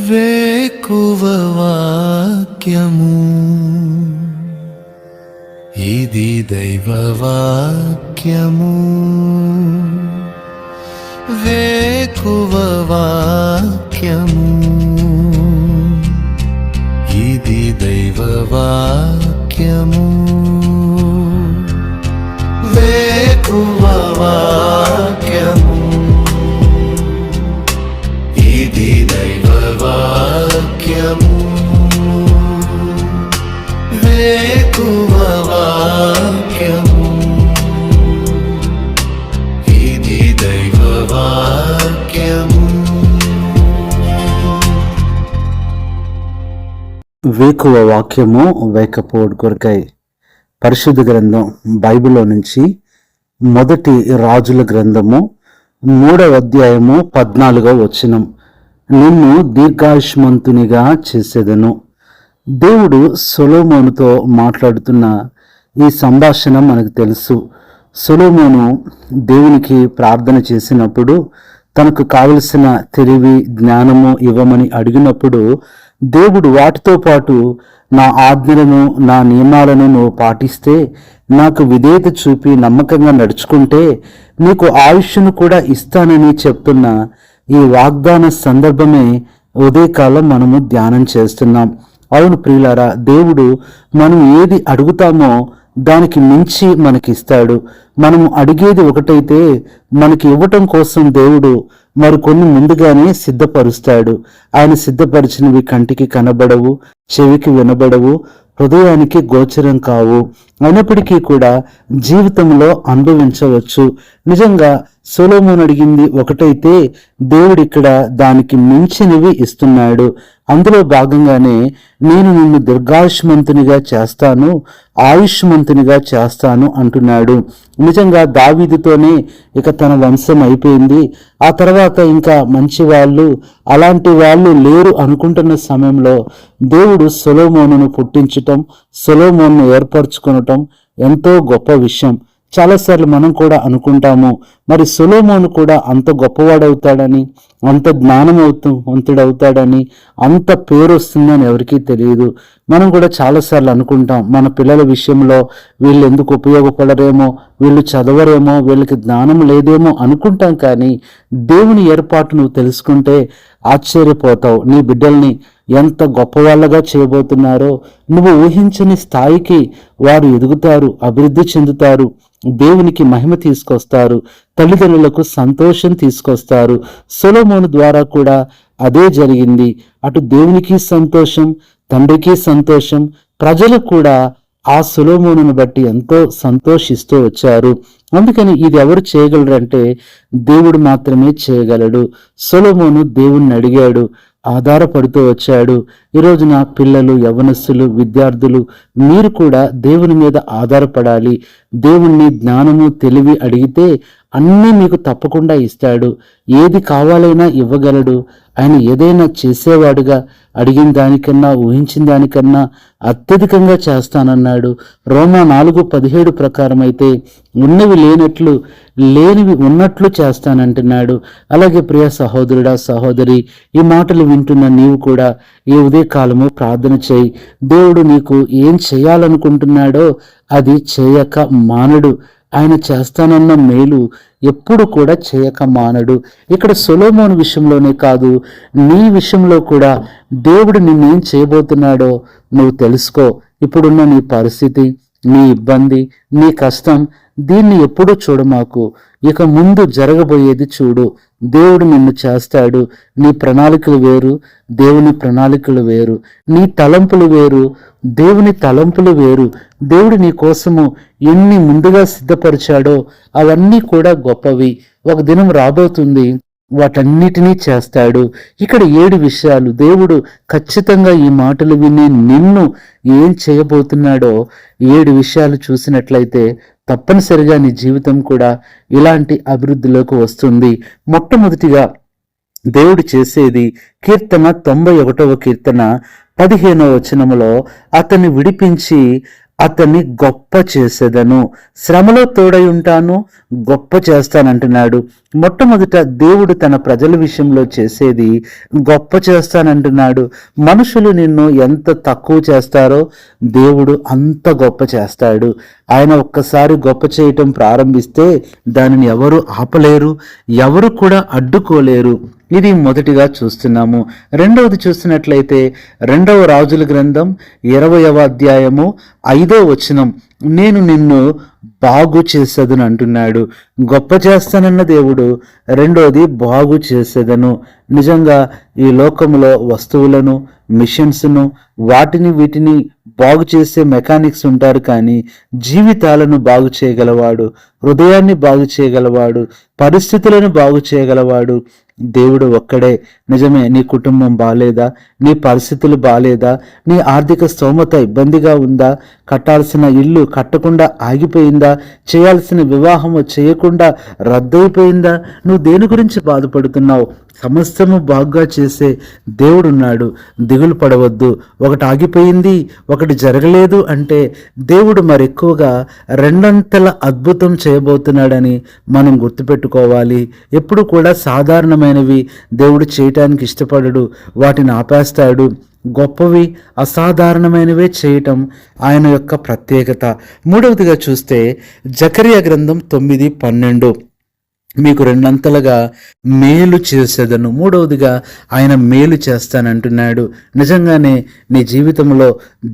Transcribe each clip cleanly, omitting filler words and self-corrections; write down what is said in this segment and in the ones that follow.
వేకువ వాక్యము ఇది దైవ వాక్యము. వేకువ వాక్యము ఇది దైవ వాక్యము. వేకువ వాక్యము ఇది దైవ వాక్యము. వేకువ వాక్యము ఇది దైవ వాక్యము. వేకువ వాక్యము వేకపోడు కొరకై పరిశుద్ధ గ్రంథం బైబిల్లో నుంచి మొదటి రాజుల గ్రంథము 3వ అధ్యాయము 14వ వచనం. నిన్ను దీర్ఘాయుష్మంతునిగా చేసేదను. దేవుడు సొలొమోనుతో మాట్లాడుతున్న ఈ సంభాషణ మనకు తెలుసు. సొలొమోను దేవునికి ప్రార్థన చేసినప్పుడు తనకు కావలసిన తెలివి జ్ఞానము ఇవ్వమని అడిగినప్పుడు దేవుడు వాటితో పాటు నా ఆజ్ఞలను నా నియమాలను నువ్వు పాటిస్తే, నాకు విధేయత చూపి నమ్మకంగా నడుచుకుంటే నీకు ఆయుష్ను కూడా ఇస్తానని చెప్తున్న ఈ వాగ్దాన సందర్భమే ఉదయకాలం మనము ధ్యానం చేస్తున్నాం. అవును ప్రియులారా, దేవుడు మనం ఏది అడుగుతామో దానికి మించి మనకిస్తాడు. మనము అడిగేది ఒకటైతే మనకి ఇవ్వటం కోసం దేవుడు మరికొన్ని ముందుగానే సిద్ధపరుస్తాడు. ఆయన సిద్ధపరిచినవి కంటికి కనబడవు, చెవికి వినబడవు, హృదయానికి గోచరం కావు. అయినప్పటికీ కూడా జీవితంలో అనుభవించవచ్చు. నిజంగా సొలొమోను అడిగింది ఒకటైతే దేవుడు ఇక్కడ దానికి మించినవి ఇస్తున్నాడు. అందులో భాగంగానే నేను నిన్ను దీర్ఘాయుష్మంతునిగా చేస్తాను, ఆయుష్మంతునిగా చేస్తాను అంటున్నాడు. నిజంగా దావీదుతోనే ఇక తన వంశం అయిపోయింది. ఆ తర్వాత ఇంకా మంచి వాళ్ళు అలాంటి వాళ్ళు లేరు అనుకుంటున్న సమయంలో దేవుడు సొలొమోనును పుట్టించటం, సొలొమోనును ఏర్పరచుకొనటం ఎంతో గొప్ప విషయం. చాలాసార్లు మనం కూడా అనుకుంటాము, మరి సొలొమోను కూడా అంత గొప్పవాడవుతాడని, అంత జ్ఞానవంతుడవుతాడని, అంత పేరు వస్తుందని ఎవరికీ తెలియదు. మనం కూడా చాలాసార్లు అనుకుంటాం, మన పిల్లల విషయంలో వీళ్ళు ఎందుకు ఉపయోగపడరేమో, వీళ్ళు చదవరేమో, వీళ్ళకి జ్ఞానం లేదేమో అనుకుంటాం. కానీ దేవుని ఏర్పాటు నువ్వు తెలుసుకుంటే ఆశ్చర్యపోతావు. నీ బిడ్డల్ని ఎంత గొప్పవాళ్ళగా చేయబోతున్నారో, నువ్వు ఊహించని స్థాయికి వారు ఎదుగుతారు, అభివృద్ధి చెందుతారు, దేవునికి మహిమ తీసుకొస్తారు, తల్లిదండ్రులకు సంతోషం తీసుకొస్తారు. సొలొమోను ద్వారా కూడా అదే జరిగింది. అటు దేవునికి సంతోషం, తండ్రికి సంతోషం, ప్రజలు కూడా ఆ సొలొమోనును బట్టి ఎంతో సంతోషిస్తూ వచ్చారు. అందుకని ఇది ఎవరు చేయగలరంటే దేవుడు మాత్రమే చేయగలడు. సొలొమోను దేవుణ్ణి అడిగాడు, ఆధారపడుతూ వచ్చాడు. ఈరోజు నా పిల్లలు, యవనస్తులు, విద్యార్థులు మీరు కూడా దేవుని మీద ఆధారపడాలి. దేవుణ్ణి జ్ఞానము, తెలివి అడిగితే అన్నీ మీకు తప్పకుండా ఇస్తాడు. ఏది కావాలైనా ఇవ్వగలడు. ఆయన ఏదైనా చేసేవాడుగా, అడిగిన దానికన్నా ఊహించిన దానికన్నా అత్యధికంగా చేస్తానన్నాడు. రోమా 4:17 ప్రకారం అయితే ఉన్నవి లేనట్లు, లేనివి ఉన్నట్లు చేస్తానంటున్నాడు. అలాగే ప్రియ సహోదరుడా, సహోదరి, ఈ మాటలు వింటున్న నీవు కూడా ఈ ఉదయకాలము ప్రార్థన చేయి. దేవుడు నీకు ఏం చేయాలనుకుంటున్నాడో అది చేయక మానడు. ఆయన చేస్తానన్న మేలు ఎప్పుడు కూడా చేయక మానడు. ఇక్కడ సొలొమోను విషయంలోనే కాదు, నీ విషయంలో కూడా దేవుడు నిన్నేం చేయబోతున్నాడో నువ్వు తెలుసుకో. ఇప్పుడున్న నీ పరిస్థితి, నీ ఇబ్బంది, నీ కష్టం, దీన్ని ఎప్పుడూ చూడమాకు. ఇక ముందు జరగబోయేది చూడు. దేవుడు నిన్ను చేస్తాడు. నీ ప్రణాళికలు వేరు, దేవుని ప్రణాళికలు వేరు. నీ తలంపులు వేరు, దేవుని తలంపులు వేరు. దేవుడు నీ కోసము ఎన్ని ముందుగా సిద్ధపరిచాడో అవన్నీ కూడా గొప్పవి. ఒక దినం రాబోతుంది, వాటన్నిటినీ చేస్తాడు. ఇక్కడ 7 విషయాలు దేవుడు ఖచ్చితంగా ఈ మాటలు విని నిన్ను ఏం చేయబోతున్నాడో 7 విషయాలు చూసినట్లయితే తప్పనిసరిగా నీ జీవితం కూడా ఇలాంటి అభివృద్ధిలోకి వస్తుంది. మొట్టమొదటిగా దేవుడు చేసేది కీర్తన 91వ కీర్తన 15వ వచనములో అతన్ని విడిపించి అతన్ని గొప్ప చేసేదను. శ్రమలో తోడై ఉంటాను, గొప్ప చేస్తానంటున్నాడు. మొట్టమొదట దేవుడు తన ప్రజల విషయంలో చేసేది గొప్ప చేస్తానంటున్నాడు. మనుషులు నిన్ను ఎంత తక్కువ చేస్తారో దేవుడు అంత గొప్ప చేస్తాడు. ఆయన ఒక్కసారి గొప్ప చేయటం ప్రారంభిస్తే దానిని ఎవరు ఆపలేరు, ఎవరు కూడా అడ్డుకోలేరు. ఇది మొదటిగా చూస్తున్నాము. రెండవది చూసినట్లయితే 2వ రాజుల గ్రంథం 20వ అధ్యాయము 5వ వచనం, నేను నిన్ను బాగు చేసేదను అంటున్నాడు. గొప్ప చేస్తానన్న దేవుడు రెండోది బాగు చేసేదను. నిజంగా ఈ లోకంలో వస్తువులను, మిషన్స్ను, వీటిని బాగు చేసే మెకానిక్స్ ఉంటారు, కానీ జీవితాలను బాగు చేయగలవాడు, హృదయాన్ని బాగు చేయగలవాడు, పరిస్థితులను బాగు చేయగలవాడు దేవుడు ఒక్కడే. నిజమే, నీ కుటుంబం బాలేదా, నీ పరిస్థితులు బాలేదా, నీ ఆర్థిక స్తోమత ఇబ్బందిగా ఉందా, కట్టాల్సిన ఇల్లు కట్టకుండా ఆగిపోయిందా, చేయాల్సిన వివాహము చేయకుండా రద్దయిపోయిందా, నువ్వు దేని గురించి బాధపడుతున్నావు? సమస్తము బాగుగా చేసే దేవుడున్నాడు. దిగులు పడవద్దు. ఒకటి ఆగిపోయింది, ఒకటి జరగలేదు అంటే దేవుడు మరెక్కువగా రెండంతల అద్భుతం చేయబోతున్నాడని మనం గుర్తుపెట్టుకోవాలి. ఎప్పుడు కూడా సాధారణమైనవి దేవుడు చేయటానికి ఇష్టపడడు, వాటిని ఆపేస్తాడు. గొప్పవి, అసాధారణమైనవే చేయటం ఆయన యొక్క ప్రత్యేకత. మూడవదిగా చూస్తే జకర్యా గ్రంథం 9:12, మీకు రెండంతలుగా మేలు చేసేదను. మూడవదిగా ఆయన మేలు చేస్తానంటున్నాడు. నిజంగానే నీ జీవితంలో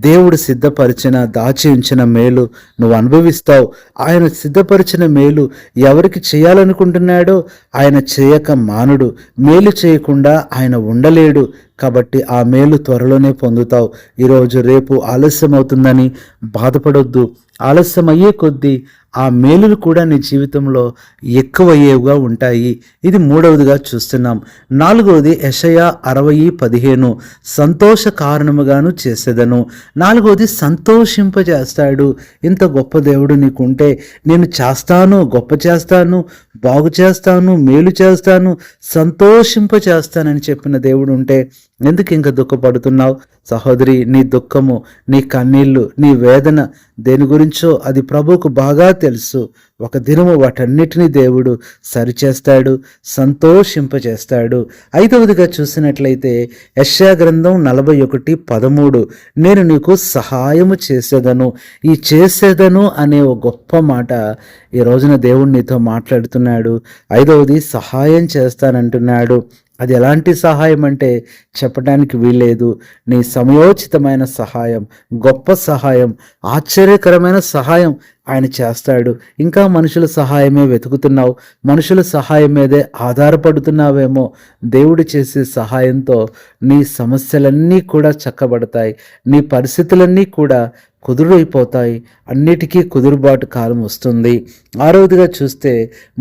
దేవుడు సిద్ధపరిచిన, దాచి ఉంచిన మేలు నువ్వు అనుభవిస్తావు. ఆయన సిద్ధపరిచిన మేలు ఎవరికి చేయాలనుకుంటున్నాడో ఆయన చేయక మానుడు. మేలు చేయకుండా ఆయన ఉండలేడు. కాబట్టి ఆ మేలు త్వరలోనే పొందుతావు. ఈరోజు రేపు ఆలస్యం అవుతుందని బాధపడొద్దు. ఆలస్యం అయ్యే కొద్దీ ఆ మేలులు కూడా నీ జీవితంలో ఎక్కువయ్యేవిగా ఉంటాయి. ఇది మూడవదిగా చూస్తున్నాం. నాలుగవది యెషయా 60:15, సంతోష కారణముగాను చేసేదను. నాలుగవది సంతోషింపజేస్తాడు. ఇంత గొప్ప దేవుడు నీకుంటే నేను చేస్తాను, గొప్ప చేస్తాను, బాగు చేస్తాను, మేలు చేస్తాను, సంతోషింపజేస్తానని చెప్పిన దేవుడు ఉంటే ఎందుకు ఇంకా దుఃఖపడుతున్నావు? సహోదరి, నీ దుఃఖము, నీ కన్నీళ్ళు, నీ వేదన దేని గురించో అది ప్రభువుకు బాగా తెలుసు. ఒక దినము వాటన్నిటినీ దేవుడు సరిచేస్తాడు, సంతోషింపచేస్తాడు. ఐదవదిగా చూసినట్లయితే యెషయా గ్రంథం 41:13, నేను నీకు సహాయము చేసేదను. ఈ చేసేదను అనే ఒక గొప్ప మాట ఈ రోజున దేవుడు నీతో మాట్లాడుతున్నాడు. ఐదవది సహాయం చేస్తానంటున్నాడు. అది ఎలాంటి సహాయం అంటే చెప్పడానికి వీల్లేదు. నీ సమయోచితమైన సహాయం, గొప్ప సహాయం, ఆశ్చర్యకరమైన సహాయం ఆయన చేస్తాడు. ఇంకా మనుషుల సహాయమే వెతుకుతున్నావు, మనుషుల సహాయం మీదే ఆధారపడుతున్నావేమో. దేవుడు చేసే సహాయంతో నీ సమస్యలన్నీ కూడా చక్కబడతాయి, నీ పరిస్థితులన్నీ కూడా కుదురైపోతాయి, అన్నిటికీ కుదురుబాటు కాలం వస్తుంది. ఆరవదిగా చూస్తే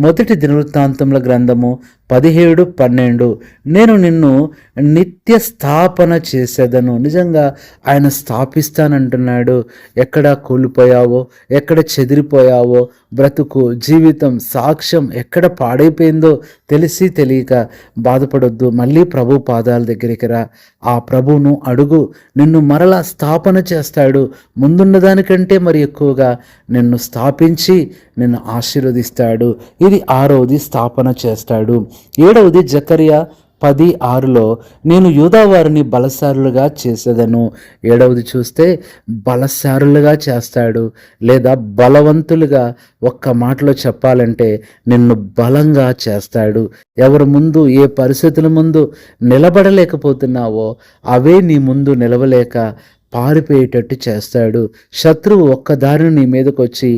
మొదటి దినవృత్తాంతముల గ్రంథము 17:12, నేను నిన్ను నిత్య స్థాపన చేసేదను. నిజంగా ఆయన స్థాపిస్తానంటున్నాడు. ఎక్కడ కూలిపోయావో, ఎక్కడ చెదిరిపోయావో, బ్రతుకు, జీవితం, సాక్ష్యం ఎక్కడ పాడైపోయిందో తెలిసి తెలియక బాధపడొద్దు. మళ్ళీ ప్రభు పాదాల దగ్గరికి రా, ఆ ప్రభువును అడుగు. నిన్ను మరలా స్థాపన చేస్తాడు. ముందున్న దానికంటే మరి ఎక్కువగా నిన్ను స్థాపించి నిన్ను ఆశీర్వదిస్తాడు. ఇది ఆరవది, స్థాపన చేస్తాడు. ఏడవది జకర్యా 10:6, నేను యూదావారిని బలశారులుగా చేసేదను. ఏడవది చూస్తే బలశారులుగా చేస్తాడు, లేదా బలవంతులుగా. ఒక్క మాటలో చెప్పాలంటే నిన్ను బలంగా చేస్తాడు. ఎవరి ముందు, ఏ పరిస్థితుల ముందు నిలబడలేకపోతున్నావో అవే నీ ముందు నిలవలేక పారిపోయేటట్టు చేస్తాడు. శత్రువు ఒక్క దారిని నీ మీదకి వచ్చి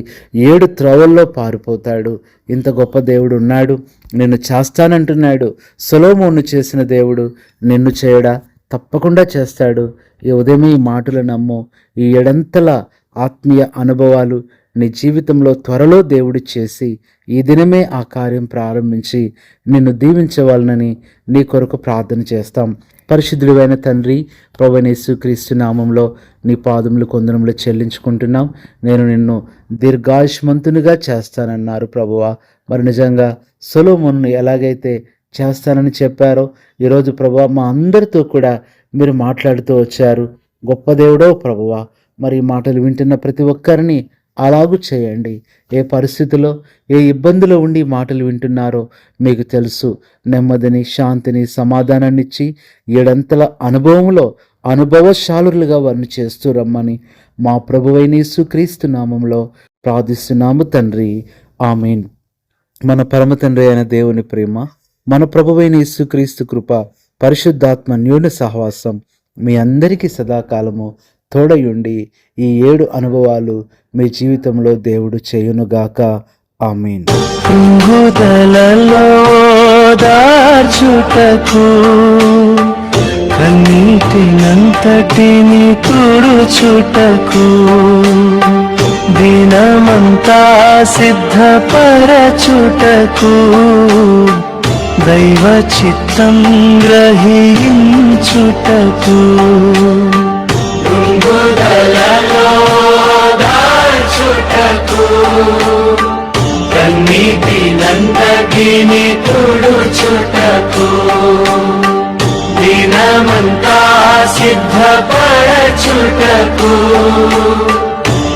7 త్రోవల్లో పారిపోతాడు. ఇంత గొప్ప దేవుడు ఉన్నాడు, నిన్ను చేస్తానంటున్నాడు. సొలొమోను చేసిన దేవుడు నిన్ను చేయడా? తప్పకుండా చేస్తాడు. ఈ ఉదయమే ఈ మాటలు నమ్ము. ఈ 7 ఆత్మీయ అనుభవాలు నీ జీవితంలో త్వరలో దేవుడు చేసి ఈ దినమే ఆ కార్యం ప్రారంభించి నిన్ను దీవించవాలని నీ కొరకు ప్రార్థన చేస్తాం. పరిశుద్ధుడైన తండ్రి, ప్రభువైన యేసుక్రీస్తు నామంలో నీ పాదములు కొందనములు చెల్లించుకుంటున్నాం. నేను నిన్ను దీర్ఘాయుష్మంతునిగా చేస్తానన్నారు ప్రభువా. మరి నిజంగా సొలొమోనును ఎలాగైతే చేస్తానని చెప్పారో ఈరోజు ప్రభువా మా అందరితో కూడా మీరు మాట్లాడుతూ వచ్చారు. గొప్ప దేవుడో ప్రభువా, మరి ఈ మాటలు వింటున్న ప్రతి ఒక్కరిని అలాగూ చేయండి. ఏ పరిస్థితిలో ఏ ఇబ్బందిలో ఉండి మాటలు వింటున్నారో మీకు తెలుసు. నెమ్మదిని, శాంతిని, సమాధానాన్ని ఇచ్చి 7 అనుభవంలో అనుభవశాలులుగా వారిని చేస్తూ రమ్మని మా ప్రభువైన యేసుక్రీస్తు నామంలో ప్రార్థిస్తున్నాము తండ్రి, ఆమేన్. మన పరమ తండ్రి అయిన దేవుని ప్రేమ, మన ప్రభువైన యేసుక్రీస్తు కృప, పరిశుద్ధాత్మ అన్యోన్య సహవాసం మీ అందరికీ సదాకాలము తోడయుండి ఈ 7 అనుభవాలు మీ జీవితంలో దేవుడు చేయునుగాక. ఆమేన్. కృంగుదలలో దార్చుటకు కన్నీటినంతటిని తుడుచుటకు దినమంతా సిద్ధపరచుటకు దైవ చిత్తం గ్రహించుటకు కన్నీటినంతటిని తుడుచుటకు దినమంతా సిద్ధపరచుటకు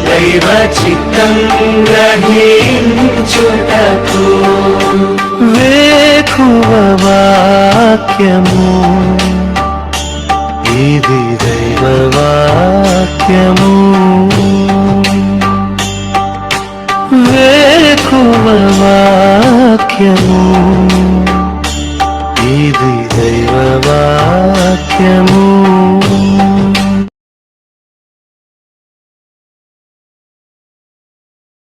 దైవ చిత్తం గ్రహించుటకు వేకువ వాక్యము ఇది దైవ వాక్యము వేకువ వాక్యము ఇది దైవ వాక్యము